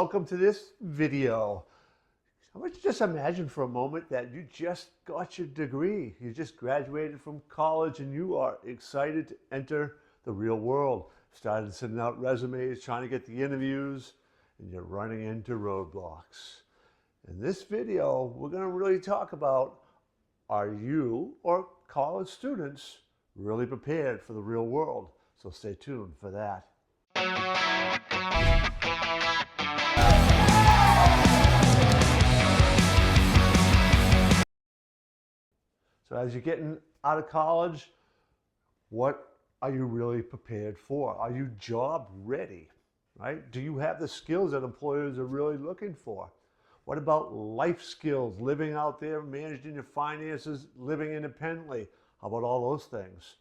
welcome to this video. I want you to just imagine for a moment that you just got your degree. You just graduated from college and you are excited to enter the real world. Started sending out resumes, trying to get the interviews, and you're running into roadblocks. In this video, we're going to really talk about, are you or college students really prepared for the real world? So stay tuned for that. So as you're getting out of college, what are you really prepared for? Are you job ready, right? Do you have the skills that employers are really looking for? What about life skills, living out there, managing your finances, living independently? How about all those things?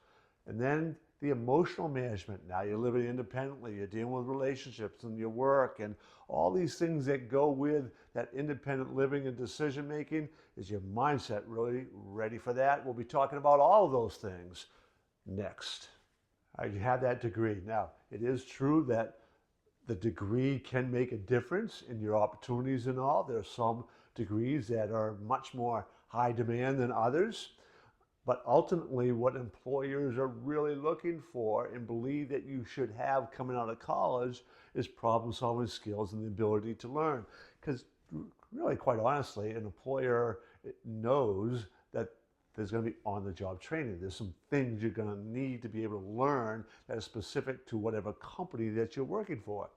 And then the emotional management. Now you're living independently, you're dealing with relationships and your work and all these things that go with that independent living and decision making. Is your mindset really ready for that? We'll be talking about all of those things next. All right, you have that degree. Now, it is true that the degree can make a difference in your opportunities and all. There are some degrees that are much more high demand than others. But ultimately, what employers are really looking for and believe that you should have coming out of college is problem-solving skills and the ability to learn. Because really, quite honestly, an employer knows that there's going to be on-the-job training. There's some things you're going to need to be able to learn that are specific to whatever company that you're working for.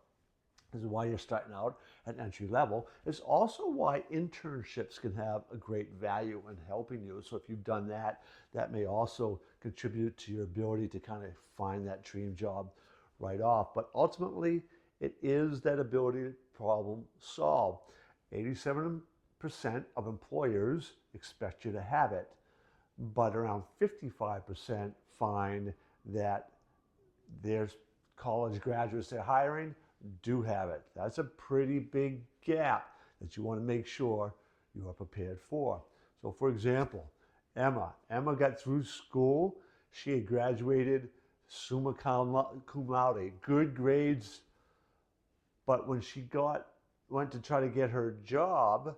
This is why you're starting out at entry level. It's also why internships can have a great value in helping you. So if you've done that, that may also contribute to your ability to kind of find that dream job right off. But ultimately, it is that ability to problem solve. 87% of employers expect you to have it, but around 55% find that there's college graduates they're hiring do have it. That's a pretty big gap that you want to make sure you are prepared for. So for example, Emma got through school. She had graduated summa cum laude, good grades, but when she went to try to get her job,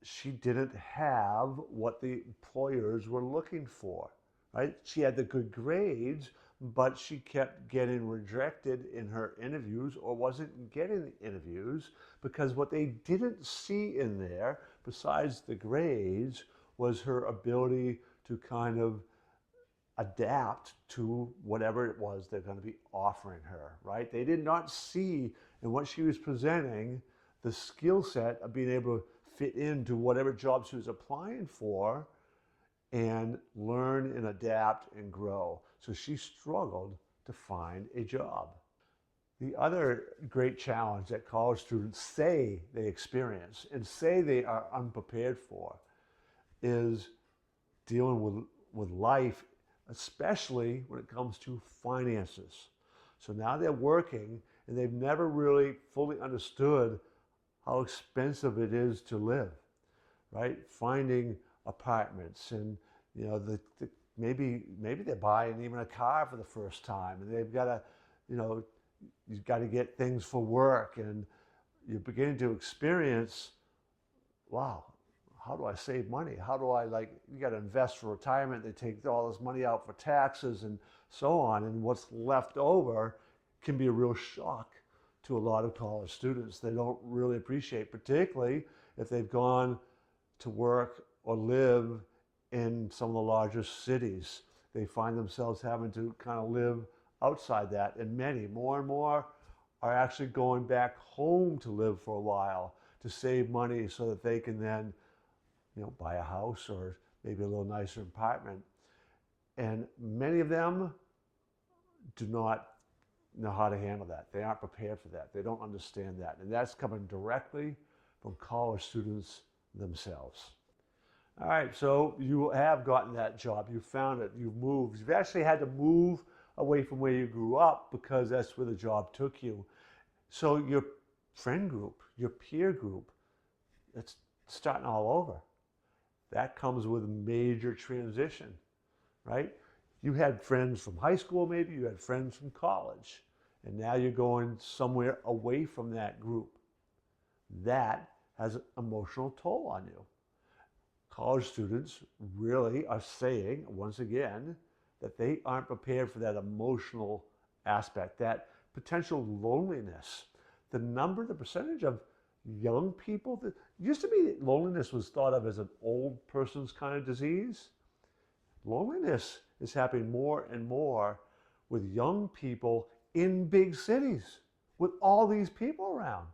she didn't have what the employers were looking for, right? She had the good grades, but she kept getting rejected in her interviews or wasn't getting the interviews because what they didn't see in there, besides the grades, was her ability to kind of adapt to whatever it was they're going to be offering her, right? They did not see in what she was presenting the skill set of being able to fit into whatever job she was applying for and learn and adapt and grow. So she struggled to find a job. The other great challenge that college students say they experience and say they are unprepared for is dealing with life, especially when it comes to finances. So now they're working and they've never really fully understood how expensive it is to live, right? Finding apartments and maybe they're buying even a car for the first time and they've got to, you've got to get things for work and you're beginning to experience, wow, how do I save money? How do I you got to invest for retirement. They take all this money out for taxes and so on. And what's left over can be a real shock to a lot of college students. They don't really appreciate, particularly if they've gone to work or live in some of the larger cities. They find themselves having to kind of live outside that, and many, more and more, are actually going back home to live for a while to save money so that they can then, buy a house or maybe a little nicer apartment. And many of them do not know how to handle that. They aren't prepared for that. They don't understand that. And that's coming directly from college students themselves. All right, so you have gotten that job. You found it. You've moved. You've actually had to move away from where you grew up because that's where the job took you. So your friend group, your peer group, it's starting all over. That comes with a major transition, right? You had friends from high school, maybe you had friends from college, and now you're going somewhere away from that group. that has an emotional toll on you. College students really are saying, once again, that they aren't prepared for that emotional aspect, that potential loneliness. The percentage of young people that used to be loneliness was thought of as an old person's kind of disease. Loneliness is happening more and more with young people in big cities with all these people around.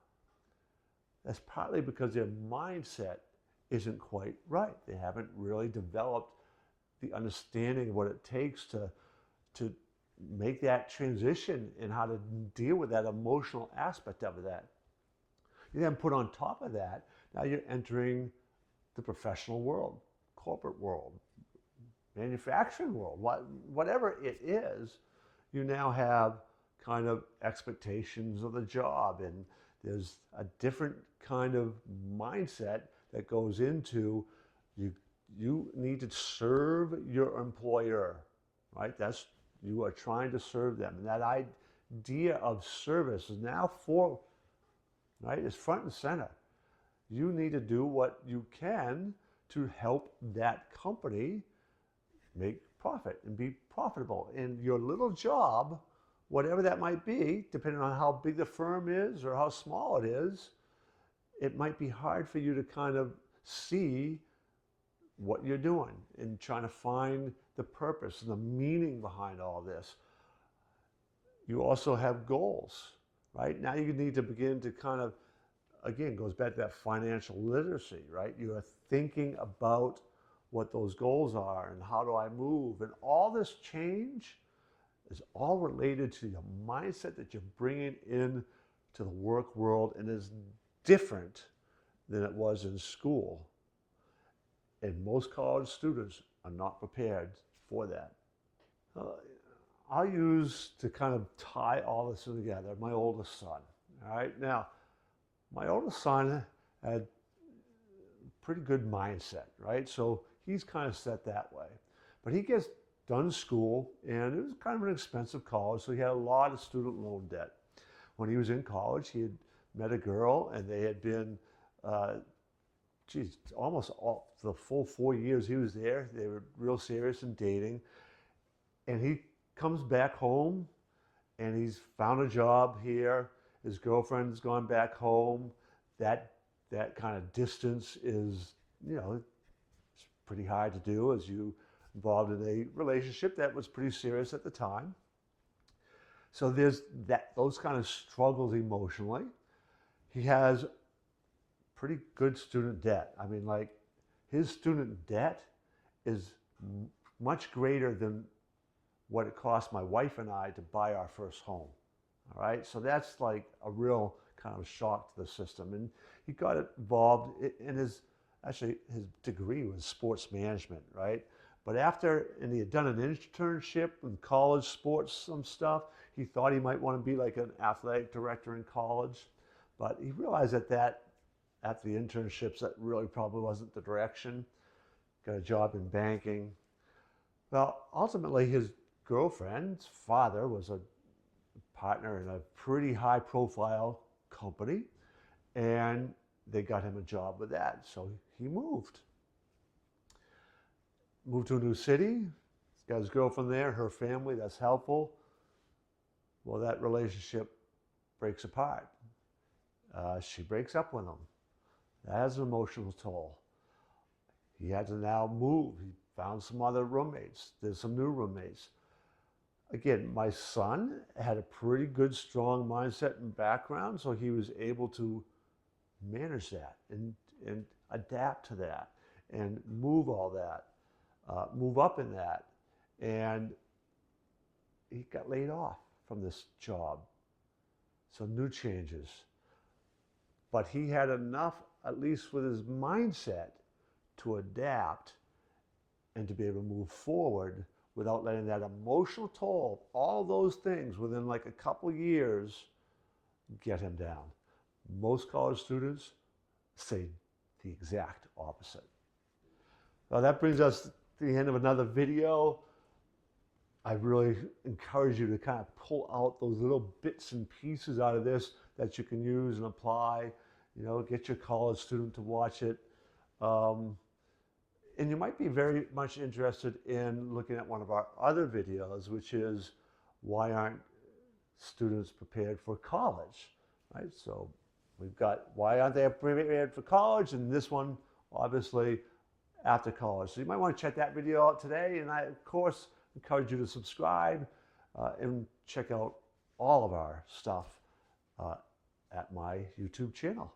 That's partly because their mindset isn't quite right. They haven't really developed the understanding of what it takes to make that transition and how to deal with that emotional aspect of that. You then put on top of that, now you're entering the professional world, corporate world, manufacturing world, whatever it is. You now have kind of expectations of the job, and there's a different kind of mindset that goes into you need to serve your employer, right? You are trying to serve them, and that idea of service is now right? It's front and center. You need to do what you can to help that company make profit and be profitable. And your little job, whatever that might be, depending on how big the firm is or how small it is, it might be hard for you to kind of see what you're doing and trying to find the purpose and the meaning behind all this. You also have goals, right? Now you need to begin to kind of, again, goes back to that financial literacy, right? You are thinking about what those goals are and how do I move, and all this change is all related to the mindset that you're bringing in to the work world, and is different than it was in school. And most college students are not prepared for that. I'll use, to kind of tie all this together, my oldest son. All right, now, my oldest son had pretty good mindset, right? So he's kind of set that way. But he gets done school, and it was kind of an expensive college, so he had a lot of student loan debt. When he was in college, he had met a girl, and they had been, almost the full 4 years he was there. They were real serious in dating. And he comes back home, and he's found a job here. His girlfriend's gone back home. That kind of distance is, it's pretty hard to do as you involved in a relationship that was pretty serious at the time. So there's those kind of struggles emotionally. He has pretty good student debt. I mean, like, his student debt is much greater than what it cost my wife and I to buy our first home. All right, so that's like a real kind of shock to the system. And he got involved in his degree was sports management, right? But and he had done an internship in college sports, some stuff. He thought he might want to be like an athletic director in college, but he realized that after the internships, that really probably wasn't the direction. Got a job in banking. Well, ultimately, his girlfriend's father was a partner in a pretty high-profile company, and they got him a job with that. So he moved to a new city. He's got his girlfriend there, her family, that's helpful. Well, that relationship breaks apart. She breaks up with him. That has an emotional toll. He had to now move. He found some other roommates. There's some new roommates. Again, my son had a pretty good, strong mindset and background, so he was able to manage that and adapt to that and move all that, move up in that. And he got laid off from this job. So new changes. But he had enough, at least with his mindset, to adapt and to be able to move forward without letting that emotional toll, all those things within like a couple years, get him down. Most college students say the exact opposite. Well, that brings us to the end of another video. I really encourage you to kind of pull out those little bits and pieces out of this that you can use and apply. You know, get your college student to watch it. And you might be very much interested in looking at one of our other videos, which is why aren't students prepared for college, right? So we've got why aren't they prepared for college, and this one, obviously, after college. So you might want to check that video out today, and I, of course, encourage you to subscribe and check out all of our stuff at my YouTube channel.